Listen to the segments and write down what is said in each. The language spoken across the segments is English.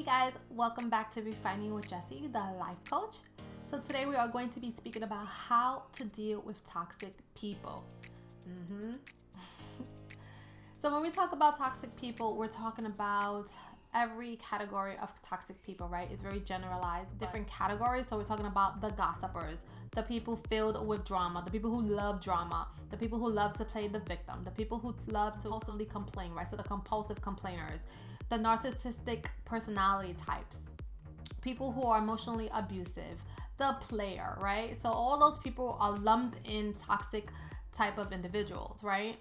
guys, welcome back to Refining with Jessie, the life coach. So today we are going to be speaking about how to deal with toxic people. So when we talk about toxic people, we're talking about every category of toxic people, right? It's very generalized, different categories. So we're talking about the gossipers, the people filled with drama, the people who love drama, the people who love to play the victim, the people who love to compulsively complain, right? So the compulsive complainers, the narcissistic personality types, people who are emotionally abusive, the player, right? So all those people are lumped in toxic type of individuals, right?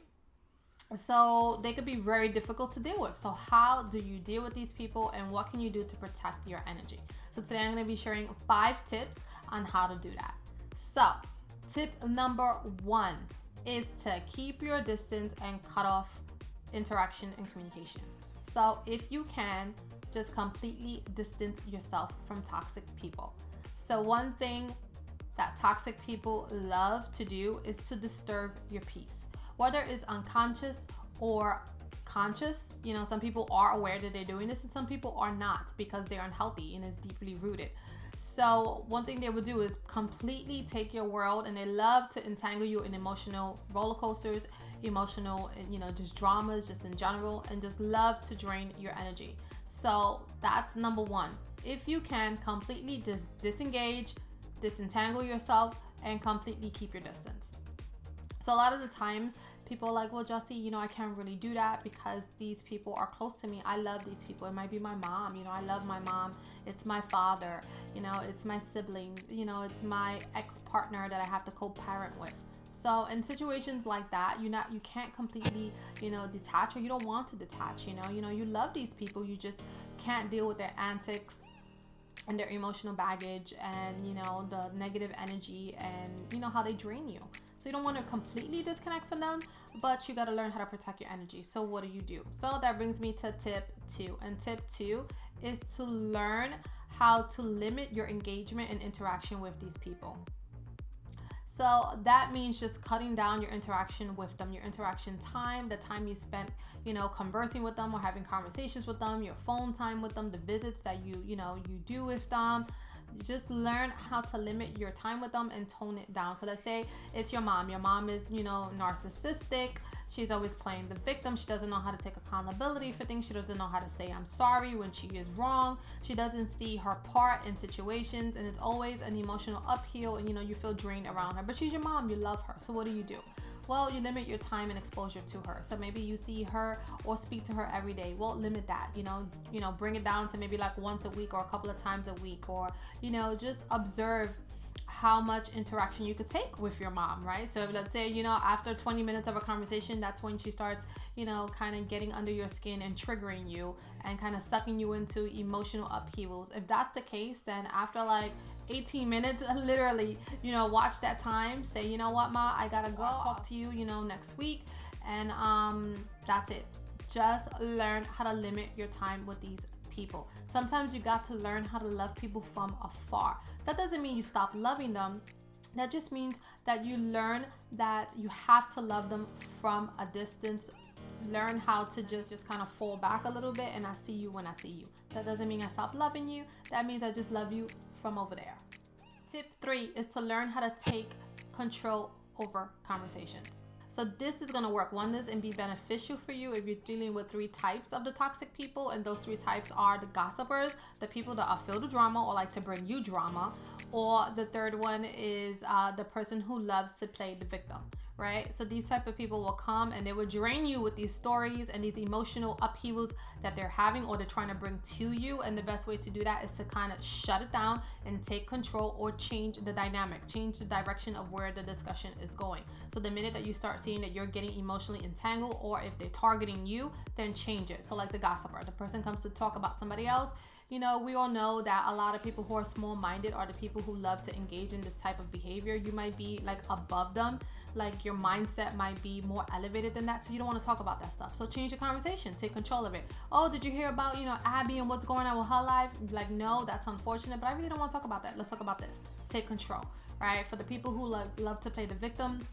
So they could be very difficult to deal with. So how do you deal with these people and what can you do to protect your energy? So today I'm going to be sharing 5 tips on how to do that. So tip number 1 is to keep your distance and cut off interaction and communication. So if you can, just completely distance yourself from toxic people. So one thing that toxic people love to do is to disturb your peace, whether it's unconscious or conscious. You know, some people are aware that they're doing this and some people are not because they're unhealthy and it's deeply rooted. So one thing they would do is completely take your world, and they love to entangle you in emotional roller coasters, emotional, just dramas, just in general, and just love to drain your energy. So that's number 1. If you can, completely just disengage, disentangle yourself, and completely keep your distance. So a lot of the times people are like, well, Jessie, I can't really do that because these people are close to me. I love these people. It might be my mom. I love my mom. It's my father. It's my siblings. It's my ex-partner that I have to co-parent with. So in situations like that, you can't completely, detach, or you don't want to detach. You love these people. You just can't deal with their antics and their emotional baggage and, the negative energy and, how they drain you. So you don't want to completely disconnect from them, but you got to learn how to protect your energy. So what do? So that brings me to tip 2. And tip 2 is to learn how to limit your engagement and interaction with these people. So that means just cutting down your interaction with them, your interaction time, the time you spent, conversing with them or having conversations with them, your phone time with them, the visits that you do with them. Just learn how to limit your time with them and tone it down. So let's say it's your mom. Your mom is, narcissistic. She's always playing the victim. She doesn't know how to take accountability for things. She doesn't know how to say I'm sorry when she is wrong. She doesn't see her part in situations, and it's always an emotional uphill, and you feel drained around her. But she's your mom. You love her. So what do? Well, you limit your time and exposure to her. So maybe you see her or speak to her every day. Well, limit that, bring it down to maybe like once a week or a couple of times a week, or, just observe how much interaction you could take with your mom, right? So if, let's say, after 20 minutes of a conversation, that's when she starts, kind of getting under your skin and triggering you and kind of sucking you into emotional upheavals. If that's the case, then after like 18 minutes, literally, watch that time, say, you know what, Ma, I gotta go. I'll talk to you, next week. And that's it. Just learn how to limit your time with these people. Sometimes you got to learn how to love people from afar. That doesn't mean you stop loving them. That just means that you learn that you have to love them from a distance. Learn how to just kind of fall back a little bit, and I see you when I see you. That doesn't mean I stop loving you. That means I just love you from over there. Tip 3 is to learn how to take control over conversations. So this is going to work wonders and be beneficial for you if you're dealing with 3 types of the toxic people. And those 3 types are the gossipers, the people that are filled with drama or like to bring you drama, or the third one is the person who loves to play the victim, right? So these type of people will come and they will drain you with these stories and these emotional upheavals that they're having or they're trying to bring to you. And the best way to do that is to kind of shut it down and take control, or change the dynamic, change the direction of where the discussion is going. So the minute that you start seeing that you're getting emotionally entangled, or if they're targeting you, then change it. So like the gossiper, the person comes to talk about somebody else. We all know that a lot of people who are small-minded are the people who love to engage in this type of behavior. You might be like above them, like your mindset might be more elevated than that, so you don't want to talk about that stuff. So change the conversation, take control of it. Oh, did you hear about Abby and what's going on with her life? Like, no, that's unfortunate, but I really don't want to talk about that. Let's talk about this. Take control, right? For the people who love to play the victim,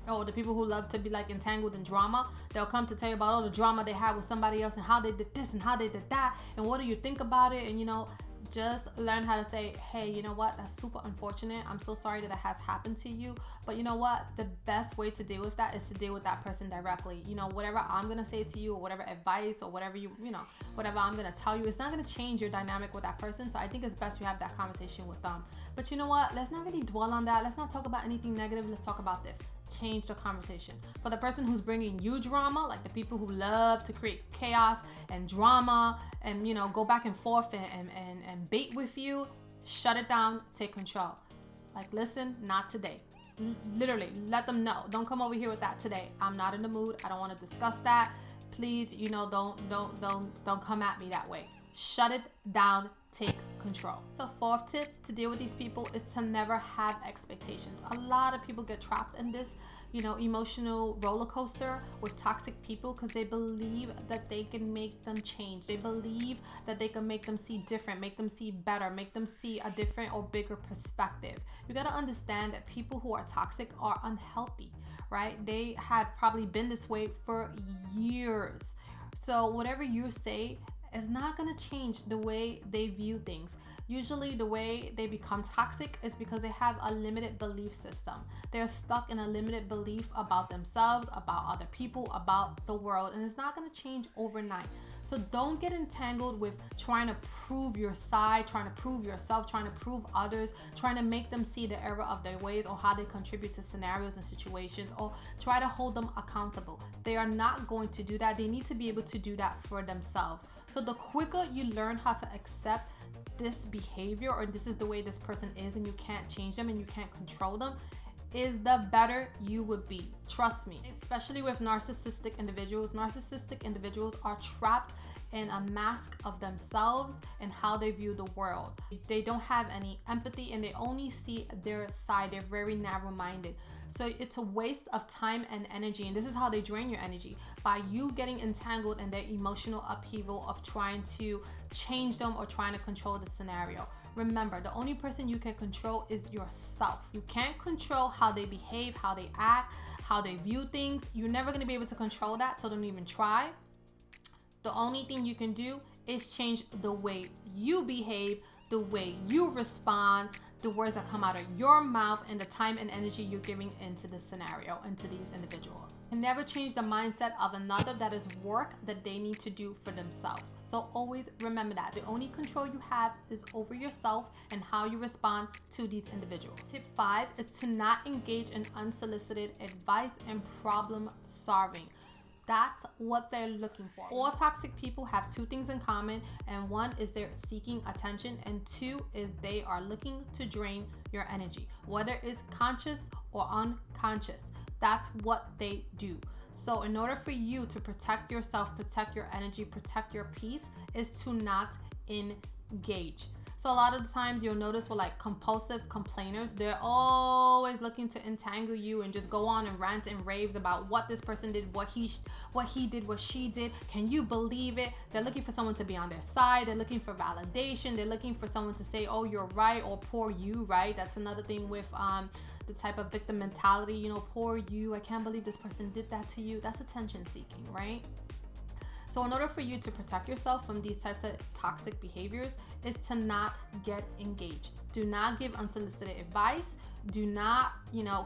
Or the people who love to be like entangled in drama, they'll come to tell you about all the drama they had with somebody else and how they did this and how they did that and what do you think about it. And just learn how to say, hey, you know what, that's super unfortunate, I'm so sorry that it has happened to you, but you know what, the best way to deal with that is to deal with that person directly. Whatever I'm gonna say to you, or whatever advice, or whatever whatever I'm gonna tell you, it's not gonna change your dynamic with that person. So I think it's best you have that conversation with them. But you know what, let's not really dwell on that. Let's not talk about anything negative. Let's talk about this. Change the conversation. For the person who's bringing you drama, like the people who love to create chaos and drama and go back and forth and bait with you, shut it down, take control. Like, listen, not today. Literally, let them know. Don't come over here with that today. I'm not in the mood. I don't want to discuss that. Please, don't come at me that way. Shut it down. Take control. The fourth tip to deal with these people is to never have expectations. A lot of people get trapped in this, emotional roller coaster with toxic people because they believe that they can make them change. They believe that they can make them see different, make them see better, make them see a different or bigger perspective. You got to understand that people who are toxic are unhealthy, right? They have probably been this way for years. So whatever you say is not going to change the way they view things. Usually the way they become toxic is because they have a limited belief system. They're stuck in a limited belief about themselves, about other people, about the world, and it's not going to change overnight. So don't get entangled with trying to prove your side, trying to prove yourself, trying to prove others, trying to make them see the error of their ways or how they contribute to scenarios and situations, or try to hold them accountable. They are not going to do that. They need to be able to do that for themselves. So the quicker you learn how to accept this behavior, or this is the way this person is and you can't change them and you can't control them, is the better you would be. Trust me. Especially with narcissistic individuals. Narcissistic individuals are trapped in a mask of themselves and how they view the world. They don't have any empathy and they only see their side. They're very narrow-minded. So it's a waste of time and energy, and this is how they drain your energy, by you getting entangled in their emotional upheaval of trying to change them or trying to control the scenario. Remember, the only person you can control is yourself. You can't control how they behave, how they act, how they view things. You're never going to be able to control that, so don't even try. The only thing you can do is change the way you behave, the way you respond, the words that come out of your mouth, and the time and energy you're giving into the scenario, into these individuals. And never change the mindset of another. That is work that they need to do for themselves. So always remember that. The only control you have is over yourself and how you respond to these individuals. Tip 5 is to not engage in unsolicited advice and problem solving. That's what they're looking for. All toxic people have two things in common, and one is they're seeking attention, and two is they are looking to drain your energy, whether it's conscious or unconscious. That's what they do. So in order for you to protect yourself, protect your energy, protect your peace, is to not engage. So a lot of the times you'll notice with like compulsive complainers, they're always looking to entangle you and just go on and rant and raves about what this person did, what he did, what she did. Can you believe it? They're looking for someone to be on their side. They're looking for validation. They're looking for someone to say, oh, you're right, or poor you, right? That's another thing with the type of victim mentality, poor you. I can't believe this person did that to you. That's attention seeking, right? So in order for you to protect yourself from these types of toxic behaviors is to not get engaged. Do not give unsolicited advice. Do not,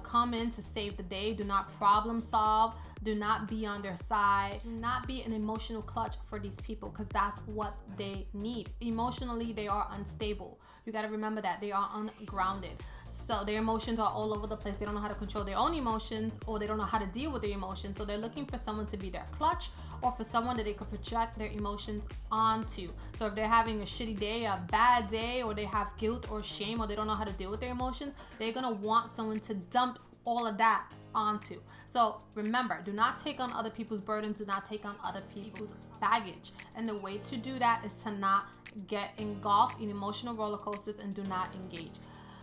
come in to save the day. Do not problem solve. Do not be on their side. Do not be an emotional clutch for these people, because that's what they need. Emotionally, they are unstable. You got to remember that they are ungrounded. So their emotions are all over the place. They don't know how to control their own emotions, or they don't know how to deal with their emotions. So they're looking for someone to be their clutch, or for someone that they could project their emotions onto. So if they're having a shitty day, a bad day, or they have guilt or shame, or they don't know how to deal with their emotions, they're gonna want someone to dump all of that onto. So remember, do not take on other people's burdens. Do not take on other people's baggage. And the way to do that is to not get engulfed in emotional roller coasters and do not engage.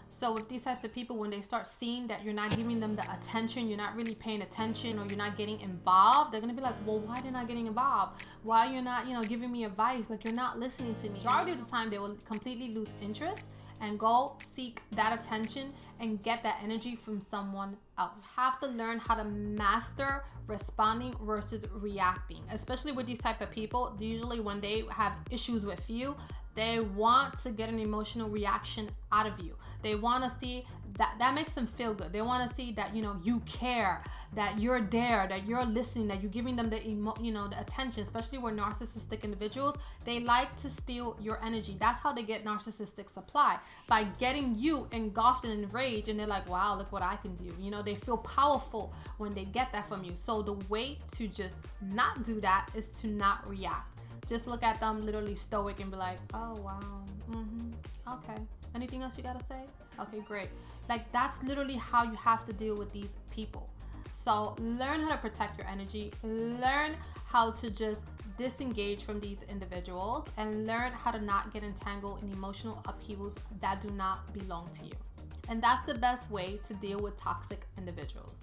So with these types of people, when they start seeing that you're not giving them the attention, you're not really paying attention, or you're not getting involved, they're gonna be like, well, why didn't I get involved? Why you're not, giving me advice? Like, you're not listening to me. Majority of the time, they will completely lose interest and go seek that attention and get that energy from someone else. You have to learn how to master responding versus reacting, especially with these type of people. Usually when they have issues with you, they want to get an emotional reaction out of you. They want to see that makes them feel good. They want to see that, you know, you care, that you're there, that you're listening, that you're giving them the the attention. Especially with narcissistic individuals, they like to steal your energy. That's how they get narcissistic supply, by getting you engulfed and enraged, and they're like, wow, look what I can do. You know, they feel powerful when they get that from you. So the way to just not do that is to not react. Just look at them literally stoic and be like, oh wow, okay. Anything else you gotta say? Okay, great. Like, that's literally how you have to deal with these people. So learn how to protect your energy, learn how to just disengage from these individuals, and learn how to not get entangled in emotional upheavals that do not belong to you. And that's the best way to deal with toxic individuals.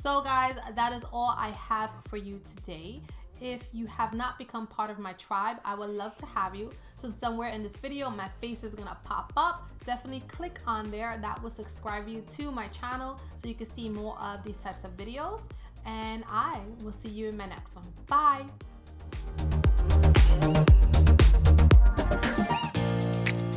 So guys, that is all I have for you today. If you have not become part of my tribe, I would love to have you. So somewhere in this video, my face is gonna pop up. Definitely click on there. That will subscribe you to my channel so you can see more of these types of videos. And I will see you in my next one. Bye.